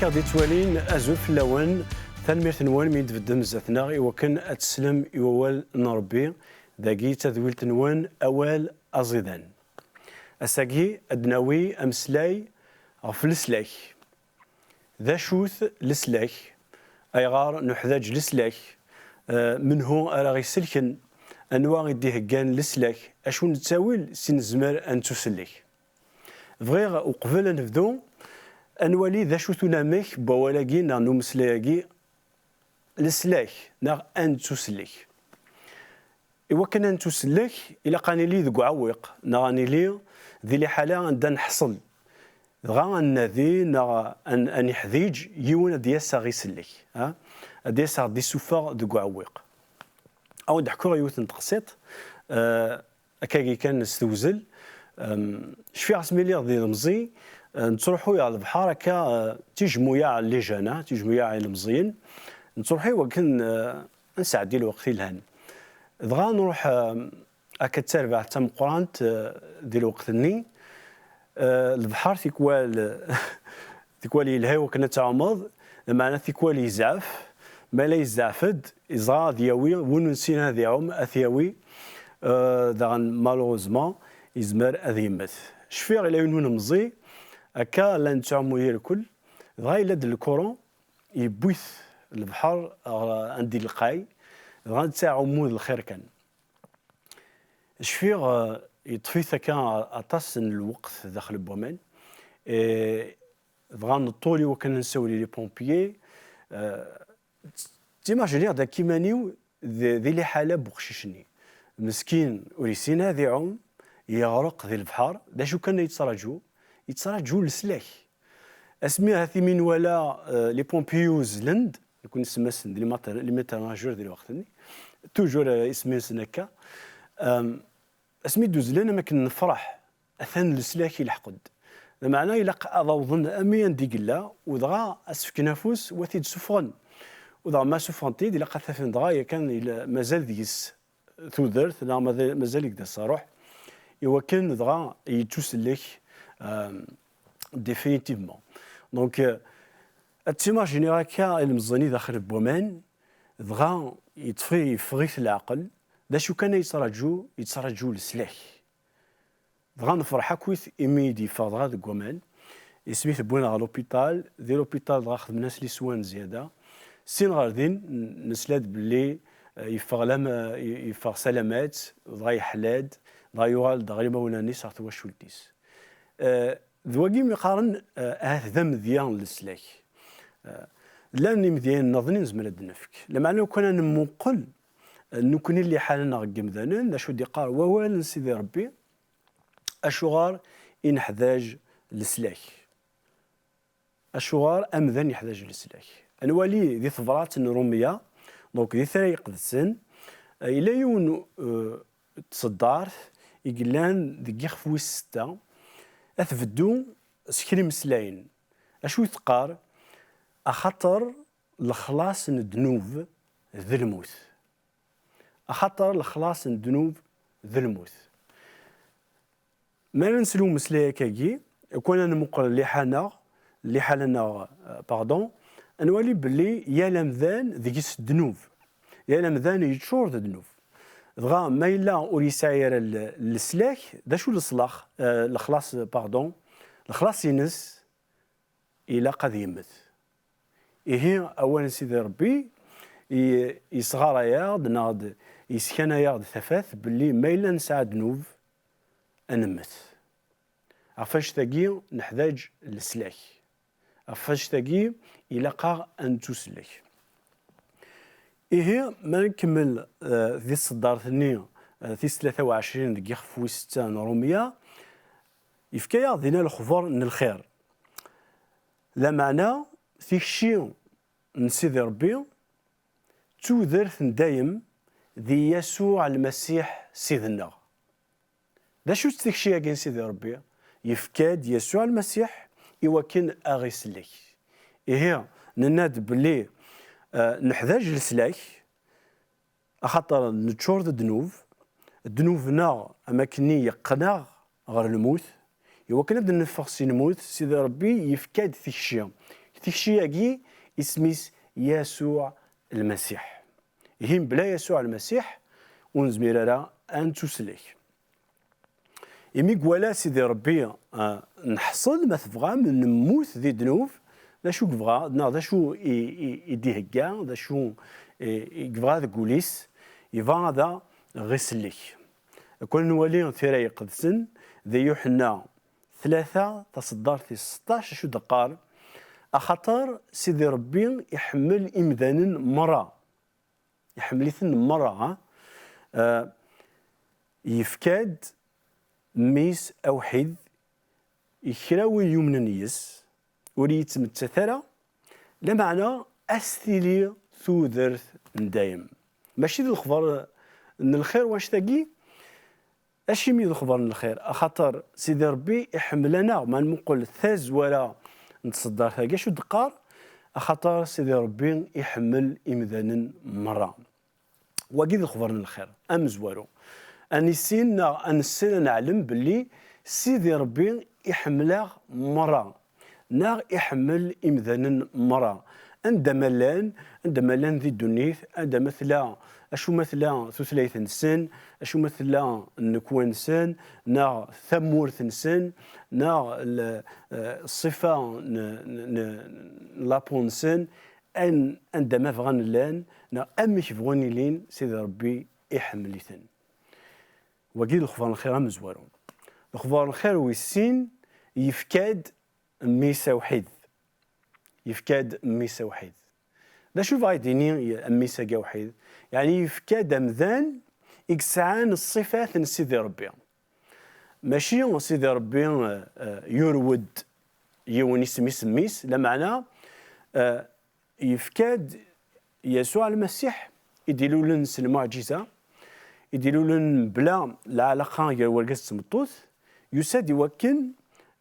راك غادي توالين ازول في اللون تنميرت نوان من تبدل زاتنا وكان اتسلم يوال نربي داكي تذويل تنوان اوال ازيدان اساكي ادناوي امسلاي غف السلاك ذا شوث السلاك ايغار نحتاج لسلاك منه اراغي سلكن انواع يديه كان لسلاك اشو نتساويل سين زمر ان تسلك فغير وقبل نبدو انوالي ذا شو تنامك بولاكي نانو مسلاكي لسلاك ناغ ان تسلك إوا كان ان تسلك الا قاني لي ذو عويق نغاني لي ذي لي حاله عندنا نحصل دغا النادي نغ ان يحذيج يون دياسا غيسلك ها دياسا دي سوفا ذو عويق او نحكو يوث نتقسيط اكاكي كان نستوزل شفي عسمي لي ذي المزي نتروحوا على البحر هكا تيجمويا اللي جانا تيجمويا المزيين نتروحوا ولكن نسعدي الوقت الهان دغا نروح هكا تربع تم قرانت ديال الوقت البحر تيكوال يلهي وكنا تعمض معنا تيكوال يزعف ما لا يزعفد إزغا دياوي ونسينا ديالهم اثياوي دغا مالوزمون يزمر اذيمت شفير الى ينون مزي هكا لا نتعمو الكل دغا الا د الكورون يبوث البحر عندي القاي دغا نتاعو مود الخير كان شفير يطفي ثكا اطاس الوقت داخل البومان دغا نطولي وكان نسولي لي بومبيي تيماجينير دا كيمانيو ذي لي حاله بوخشيشني مسكين وريسينا ذي عوم يغرق ذي البحر دا شو كان يتسراجو لسلاك اسميها ثمين ولا لي بومبيوز لند يكون اسمها سند لي ميترناجور ديال وقتني توجور اسمي سنكا اسمي دوز لنا ما كنفرح اثن لسلاك يلحقد معناه الا اظن امين ديكلا ودغا اسفك نفوس وثيد سفرن ودغا ما سفرنتي الا قثفن دغا كان مازال ديس ثودرت لا مازال يقدر الصاروح إوا كان دغا يتوسلك ديفينيتيفمون دونك تيماجيني هكا المزني داخل البومان دغا يطفي يفغيث العقل دا شو كان يتسرجو لسلاك دغا نفرح كويث ايميدي فاضغا د كومان سميت بونا على لوبيتال ديال لوبيتال دغا خدم ناس لي سوان زياده سين غاردين نسلاد باللي يفغ سلامات دغا يحلاد دغا يوغال دغا مولاني صارت واش ولديس ذواقي مقارن ذم ديال لسلاك لاني مديان نظني زمر النفك لما انا كنا نمقل نكون اللي حالنا غيم ذانن شو دي قار ووال سيدي ربي اشغار ان حذاج لسلاك اشغار امذن يحذاج لسلاك الوالي ذي ثبرات الروميه دونك ذي ثري قدسن الى يون تصدار يقلان ذي يخفوي السته اثبدو سكري مسلاين اشو يتقار اخطر الخلاص الذنوب ذي الموت اخطر الخلاص الذنوب ذي الموت ما ننسلو مسلايا كاكي كنا نمقر اللي حالنا باردون نولي باللي يا لمذان ذيكس الذنوب يا لمذان يتشور الذنوب دغا ما الا اوريساير السلاك دا شو الصلاح الخلاص باردون الخلاص ينس الى قد يمت إيه اولا سيدي ربي يصغر ياض ناض يسكن ياض ثفاث باللي ما الا نسعى ذنوب انمت عفاش تاقي نحتاج السلاك عفاش تاقي الى قا ان تسلك إيه ما نكمل ذي الصدار ثني في 23 دقيقة في 6 رومية يفكايا دينا الخبر من الخير لا معنى في شيء نسيدي ربي تودرث دايم ذي يسوع المسيح سيدنا دا شو تكشي كاين سيدي ربي يفكاد يسوع المسيح يوكن اغيسلك إيه نناد بلي نحتاج لسلاك خاطر نتشور الذنوب نا اماكني يقنا غير الموت إوا كان نبدا نفخ سي نموت سيدي ربي يفكاد في الشيء تكشياكي اسميس يسوع المسيح. يهم بلا يسوع المسيح ونزمير راه أن تسلك. إمي قوالا سيدي ربي نحصل ما تبغى من نموت ذي دنوف ذا شو كبغى ذا شو يديه كاع ذا شو يبغى ذا كوليس يبغى هذا غسلك. كل نولي ثيرا قدسن ذي يوحنا 3 تصدر في 16 شو دقار أخطر سيدي ربي يحمل إمذان مرة يحمليثن مرة يفكاد ميس أوحيد يكراوي يومنا نيس وريت متثرة لمعنى أستيلي ثوذرث دايم ماشي ذي الخبر من الخير واش تاقي أشي مي ذي الخبر من الخير أخطر سيدي ربي يحملنا ما نقول ثاز ولا نتصدر ثاقي شو دقار أخطر سيدي ربي يحمل إمذان مرة وقيد الخبر من الخير أمزوارو أنسينا نعلم باللي سيدي ربي يحمله مرة ناغ يحمل إمذانا مرة عندما لان ذي الدنيا عندما مثلا أشو مثلا ثلاث نسن أشو مثلا النكوان نسن ناغ ثمورث نسن ناغ الصفة لابون نسن أن عندما فغان لان ناغ أمش فغوني لين سيدي ربي يحمليثن. وقيل الخبار الخير مزوارون الخبار الخير ويسين يفكاد ميسا وحيد يفكاد ميسا وحيد لا شوف غايديني ميسا كا وحيد يعني يفكاد أمذان إكسعان الصفات نسيدي ربي ماشي سيدي ربي يرود يوني سميس لا معنى يفكاد يسوع المسيح يديروا لنس المعجزة يديروا لن بلا العلاقة يا ورقة تمطوث يساد يوكن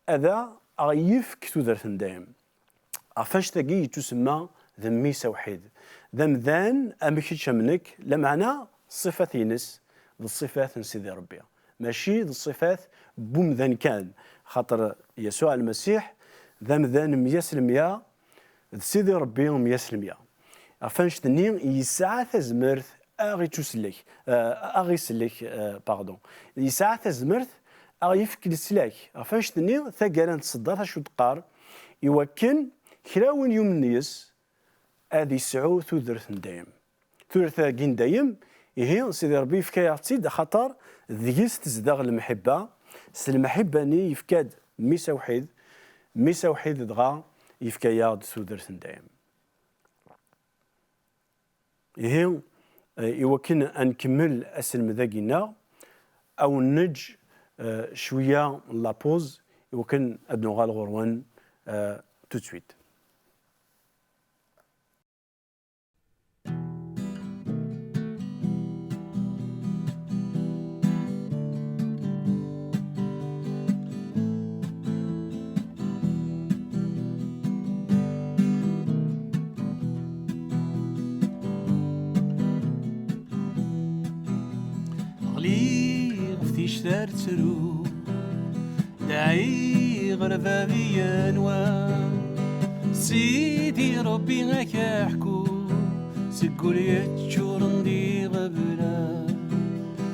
هذا أغيف كتودرث دايم عفاش تاقي تسمى ذميسا وحيد ذمذان أمكيتش منك لا معنى صفات ينس ذو الصفات نسيدي ربي ماشي ذو الصفات بومذان كان خاطر يسوع المسيح ذمذان 100% سيدي ربي 100% عفاش تني يسعى ثزمرث أغي سلك باردون يسعى تزمرت أغيفك السلاك فاش تني ثقالان تصدر شو تقار يوكن كراون يوم النيس هذه يسعو ثورث دايم ثورث كين دايم هي سيدي ربي يفكا تصيد خطر ذيس تزدغ المحبة المحبة ني يفكاد ميسا وحيد دغا يفكا ياض ثورث دايم هي يمكن أن نكمل أسلم ذاكينا أو نج شوية لابوز يمكن أبنو غال غروان تو سويت. تشتر ترو داعي غربا بيانوا سيدي ربي غاك يحكو سقول يتشورن دي غبلا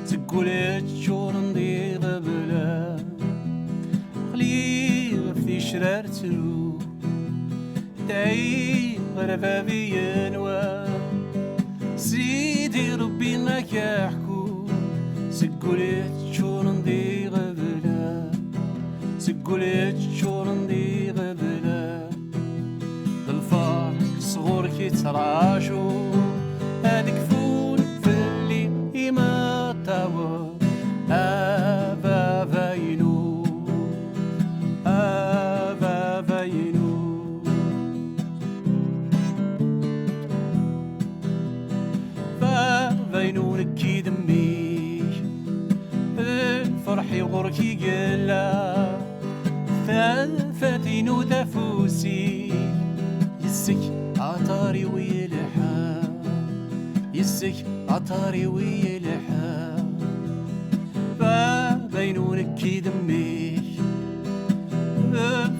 سقول يتشورن دي غبلا خلي في شرار ترو داعي غربا بيانوا سيدي ربي غاك يحكو سقول يتشورن دي غبلا سقول يتشورن دي غبلا الفرح صغور كي تراشو هاديك فول في اللي إما تاور أبا فاينو أبا فاينو فاينو نكي دمي الفرح يغركي قلا فاتينو دافوسي يسك عطاري ويلحا يسك عطاري ويلحا فبينونك كي دميك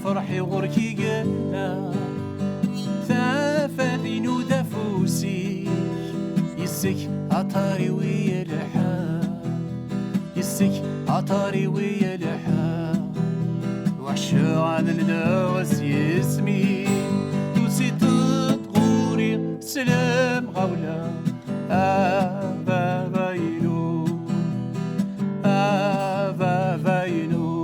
فرحي غركي قلا فاذن دفوسي يسك عطاري ويا الحال يسك عطاري ويا الحال وحشة على الناس يسمي توسي تطغوري سلام غولا بابا ينو بابا ينو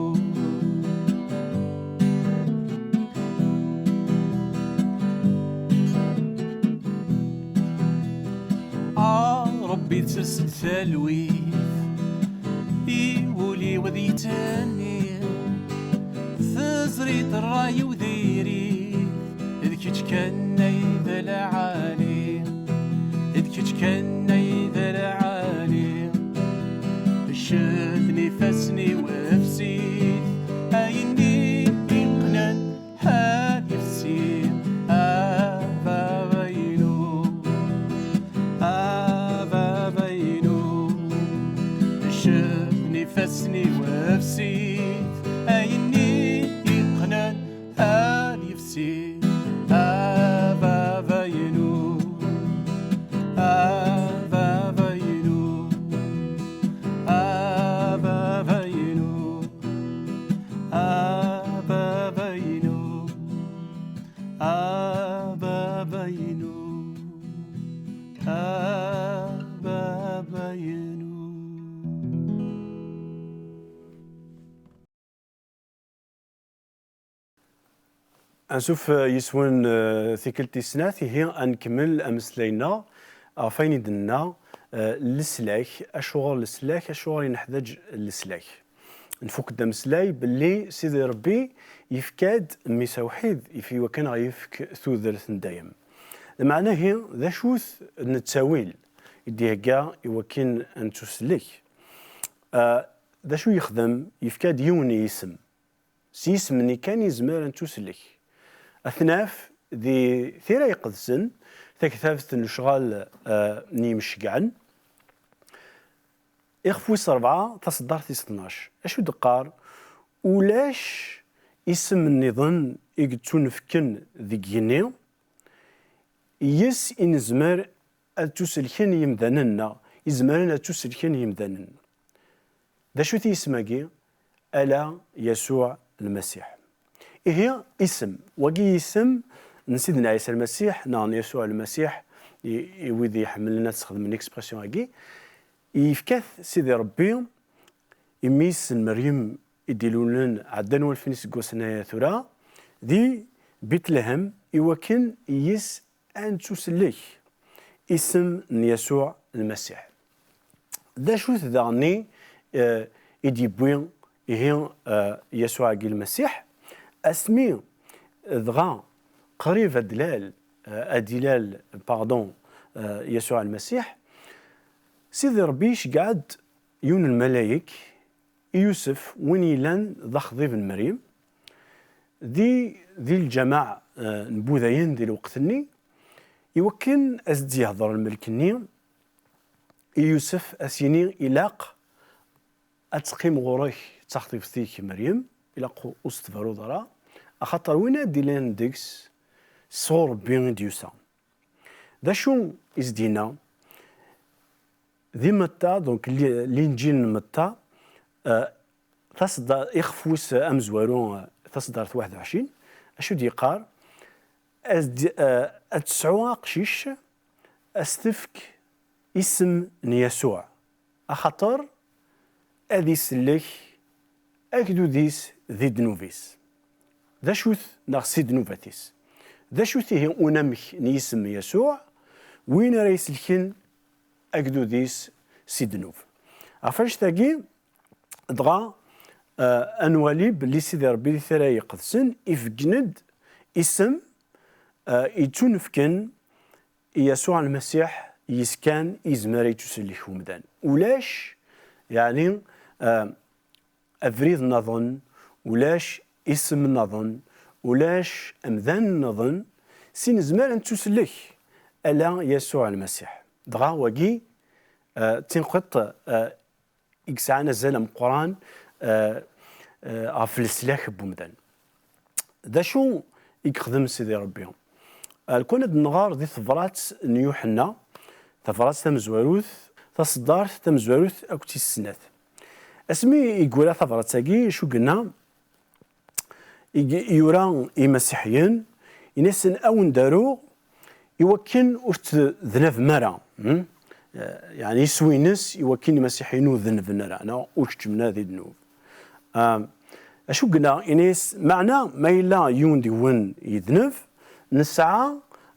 ربي تسرس الثلويث يولي وذي تاني ثزريت الراي وذيري إذ كيش كان ذا العالي إذ كيش كان ذا العالي شدني فسني وفسيت أيني يقنن حال يفسيت فسني وفسيت أيني يقنن هال يفسيت بابا ينو بابا ينو بابا ينو بابا ينو بابا ينو بابا ينو. نشوف يسون ثيكلتي سنات هي نكمل أمسلينا فين دنا السلاك أشغل السلاك أشغل نحتاج السلاك نفك دمسلاي باللي سيدي ربي يفكاد ميسا وحيد يفي وكان غيفك ثوذرث دايم معناه هي ذا شوث نتساويل يديها كاع يوكن أن تسلك ذا شو يخدم يفكاد يوني اسم سيسمني كان يزمر أن تسلك أثناف ذي ثيرا يقدسن تكثافت الشغال نيمش كاعن إخفويس 4 تصدر في 12 أشو دقار ولاش اسم النظام يقدسون فكن ذي جيني يس إنزمر أتوسلكن يمدننا يزمرن أتوسلكن يمدنن ذا شو تيسماكي ألا يسوع المسيح هي اسم وقي اسم نسيدنا عيسى المسيح نعم يسوع المسيح ويدي يحمل لنا تستخدم الاكسبرسيون هاكي يفكاث سيدي ربي يميس مريم يديلون عدن والفينيس كوسنا ثورا دي بيت لهم يوكن يس ان تسلك اسم يسوع المسيح ذا شو ذاني يدي بوين هي يسوع المسيح اسمي ضغا قريب الدلال يسوع المسيح سيدي ربيش قاعد يون الملايك يوسف وين يلان ضخ ضيف مريم ذي الجماعة نبوذين ذي الوقتني يوكن أزدي يهضر الملكني يوسف أسيني إلاق أتقيم غوريك تخطيف ثيك مريم إلاق أستفرو ضرا أخطر وين ديلان ديكس صور بين ديوسا ذا شو إزدينا ذي متى دونك الإنجيل متى تصدر يخفوس أمزوارون تصدر 21 أشو دي قار أتسعوا قشيش أستفك اسم يسوع أخطر أذي سلك أكدو ديس ذي دنوفيس ذا شوث نغسي دنوفاتيس ذا شوث هي أنامك نيسم يسوع وين رئيس الكن أكدو ديس سيدنوف عفاش تاقي دغا أنوالي باللي سيدي ربي ثرا يقدسن يفجند اسم يتونفكن يسوع المسيح يسكان يزمر يتسلك ومدان ولاش يعني أفريد نظن ولاش اسم نظن ولاش أمذان نظن سين زمر أن تسلك ألا يسوع المسيح دغا وقي تنقط إكسعنا زلم قرآن في السلاح بومدان ذا شو يخدم سيدي ربي كنا نغار دي ثفرات نيوحنا ثفرات تمزواروث تصدار تمزواروث أكتي السنات اسمي يقول ثفرات تاقي شو قلنا يوران المسيحيين ينسن أو ندارو يوكن وشت ذنب مرة يعني يسوي ناس يوكن المسيحيين ذنب مرة أنا وشت من هذه الذنوب أشو قلنا إنيس معنى ما إلا يوندي وين يذنب نسعى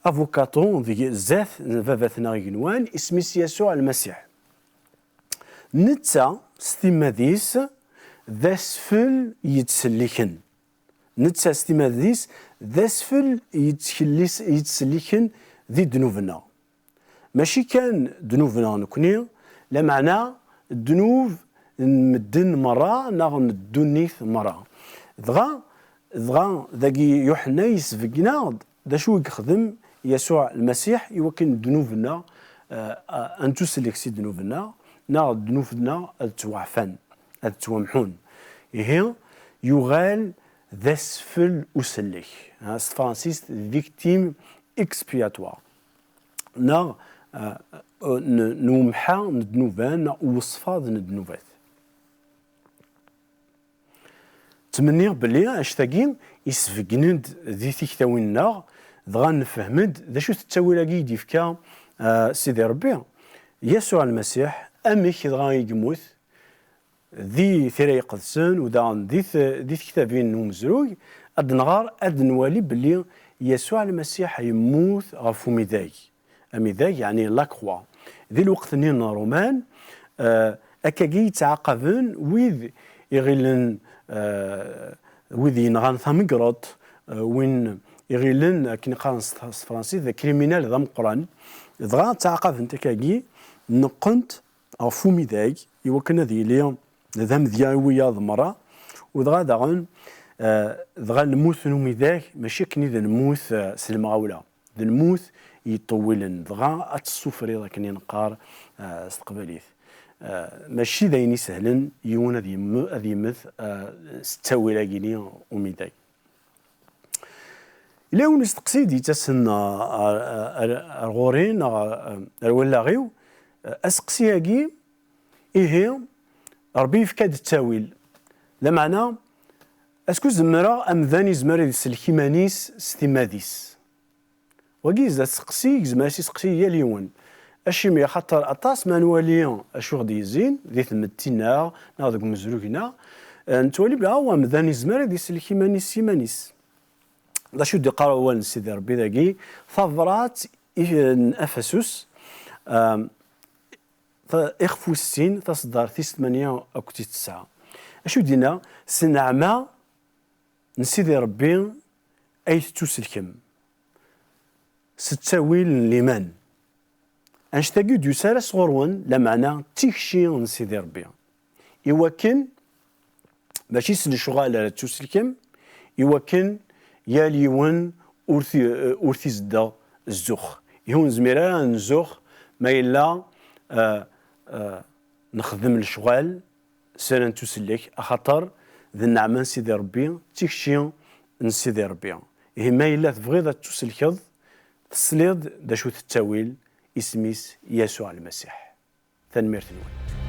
افوكاتون ذي الزاث فافاتنا غينوان اسمي يسوع المسيح نتا ستيماديس ذا سفل يتسلكن نتا ستيماديس ذا سفل يتسلكن ذي ذنوبنا ماشي كان ذنوبنا نكوني لا معنى الذنوب مدن مرة ناغ ندونيث مرة دغا ذاكي يوحنا يسفقنا دا شو يخدم يسوع المسيح يوكن ذنوبنا ان تسلكسي ذنوبنا نا ذنوبنا توعفن تومحون هي يغال ذا سفل اسلك فرانسيس فيكتيم اكسبياتوار نا نومحا ندنوبان وصفا الذنوبات تمنيغ بلي اشتاقين يسفقند ذي تيكتاوينا دغا نفهمد ذا شو تتساوي لاكي ديفكا سيدي ربي يسوع المسيح اميك دغا يموت ذي ثري قدسن ودا ذي كتابين ومزروق اد نغار اد نوالي بلي يسوع المسيح يموت غفو ميداي اميداي يعني لاكخوا ذي الوقت نين رومان اكاكي تعاقبن ويذ يغلن وذ ينغان ثمقرط وين يغيلن كي نقرا فرنسي ذا كريمينال ذا مقران دغا تعاقب انت كاكي نقنت او فومي داك يوكن ذي اليوم ذا مذياويه ضمرا ودغا دغن دغا نموت نومي ذاك ماشي كني ذا نموت سلمغاولا ذا نموت يطولن دغا اتسوفري ذاك كني نقار استقباليث ماشي دايني سهلا يون هذه مث ستاوي لاكيني وميداي إلا ون نستقسي دي تسن الغورين الولاغيو اسقسياكي إيه ربي يفكاد التاويل لا معنى اسكو زمرا امذاني زمرا يسلكي مانيس ستيماديس وكيز تسقسي زماسي سقسي يا ليون اشيمي خاطر اطاس ما نوالي اشو غادي يزين ذي ثمتينا ناضك مزروكنا نتولي بلا هو مذاني زمرا يسلكي مانيس سيمانيس لا شو دي قراو وان سيدي ربي ذاكي ثغرات افسس اخفو السين تصدر في 8 اكتي 9 اشو دينا سنعمه نسيدي ربي اي تسلكم ستاويل لمن انشتاقي دو سالس غرون لا معنى تيكشي نسيدي ربي يوكن ماشي سن شغال على تسلكم يوكن يا ليون أورثي زدا الزخ يهون زميرا نزخ ما إلا نخدم الشغال سنة تسلك أخطر ذي النعمان سيدي ربي تيكشي نسيدي ربي هي ما إلا تبغي تسلكض تسليض دا شو التاويل اسميس يسوع المسيح تنمير تنوين